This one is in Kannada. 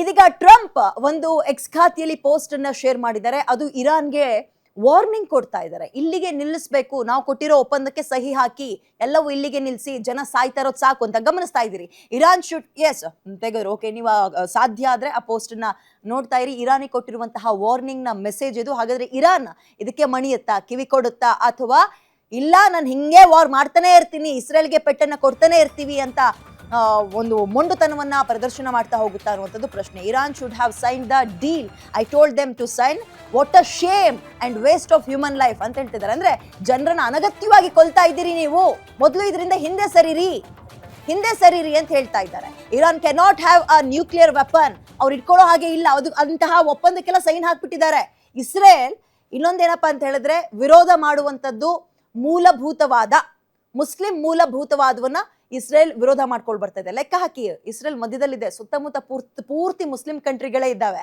ಇದೀಗ ಟ್ರಂಪ್ ಒಂದು ಎಕ್ಸ್ ಖಾತೆಯಲ್ಲಿ ಪೋಸ್ಟ್ ಅನ್ನ ಶೇರ್ ಮಾಡಿದ್ದಾರೆ. ಅದು ಇರಾನ್ಗೆ ವಾರ್ನಿಂಗ್ ಕೊಡ್ತಾ ಇದ್ದಾರೆ, ಇಲ್ಲಿಗೆ ನಿಲ್ಲಿಸಬೇಕು, ನಾವು ಕೊಟ್ಟಿರೋ ಒಪ್ಪಂದಕ್ಕೆ ಸಹಿ ಹಾಕಿ ಎಲ್ಲವೂ ಇಲ್ಲಿಗೆ ನಿಲ್ಲಿಸಿ, ಜನ ಸಾಯ್ತಾ ಇರೋದು ಸಾಕು ಅಂತ ಗಮನಿಸ್ತಾ ಇದ್ದೀರಿ. ಇರಾನ್ ಶುಡ್ ಎಸ್ ತೆಗೆದ್ರು, ಓಕೆ, ನೀವು ಸಾಧ್ಯ ಆದ್ರೆ ಆ ಪೋಸ್ಟ್ ನ ನೋಡ್ತಾ ಇರಿ. ಇರಾನಿಗೆ ಕೊಟ್ಟಿರುವಂತಹ ವಾರ್ನಿಂಗ್ ನ ಮೆಸೇಜ್ ಇದು. ಹಾಗಾದ್ರೆ ಇರಾನ್ ಇದಕ್ಕೆ ಮಣಿಯುತ್ತಾ, ಕಿವಿ ಕೊಡುತ್ತಾ, ಅಥವಾ ಇಲ್ಲ ನಾನು ಹಿಂಗೆ ವಾರ್ ಮಾಡ್ತಾನೆ ಇರ್ತೀನಿ, ಇಸ್ರೇಲ್ಗೆ ಪೆಟ್ಟನ್ನ ಕೊಡ್ತಾನೆ ಇರ್ತೀವಿ ಅಂತ ಒಂದು ಮೊಂಡುತನವನ್ನ ಪ್ರದರ್ಶನ ಮಾಡ್ತಾ ಹೋಗುತ್ತಾ ಅನ್ನುವಂಥದ್ದು ಪ್ರಶ್ನೆ. Iran should have sign the deal, I told them to sign, what a shame and waste of human life ಅಂತ ಹೇಳ್ತಿದ್ದಾರೆ. ಅಂದ್ರೆ ಜನರನ್ನ ಅನಗತ್ಯವಾಗಿ ಕೊಲ್ತಾ ಇದ್ದೀರಿ ನೀವು, ಮೊದಲು ಇದರಿಂದ ಹಿಂದೆ ಸರಿರಿ ಅಂತ ಹೇಳ್ತಾ ಇದ್ದಾರೆ. Iran cannot have a nuclear weapon, ಅವ್ರು ಇಟ್ಕೊಳ್ಳೋ ಹಾಗೆ ಇಲ್ಲ, ಅದು ಅಂತಹ ಒಪ್ಪಂದಕ್ಕೆಲ್ಲ ಸೈನ್ ಹಾಕ್ಬಿಟ್ಟಿದ್ದಾರೆ. ಇಸ್ರೇಲ್ ಇನ್ನೊಂದೇನಪ್ಪಾ ಅಂತ ಹೇಳಿದ್ರೆ, ವಿರೋಧ ಮಾಡುವಂಥದ್ದು ಮೂಲಭೂತವಾದ ಮುಸ್ಲಿಂ ಮೂಲಭೂತವಾದವನ್ನ ಇಸ್ರೇಲ್ ವಿರೋಧ ಮಾಡ್ಕೊಂಡು ಬರ್ತಾ ಇದೆ. ಲೆಕ್ಕ ಹಾಕಿ, ಇಸ್ರೇಲ್ ಮಧ್ಯದಲ್ಲಿದೆ, ಸುತ್ತಮುತ್ತ ಪೂರ್ತಿ ಮುಸ್ಲಿಂ ಕಂಟ್ರಿಗಳೇ ಇದ್ದಾವೆ.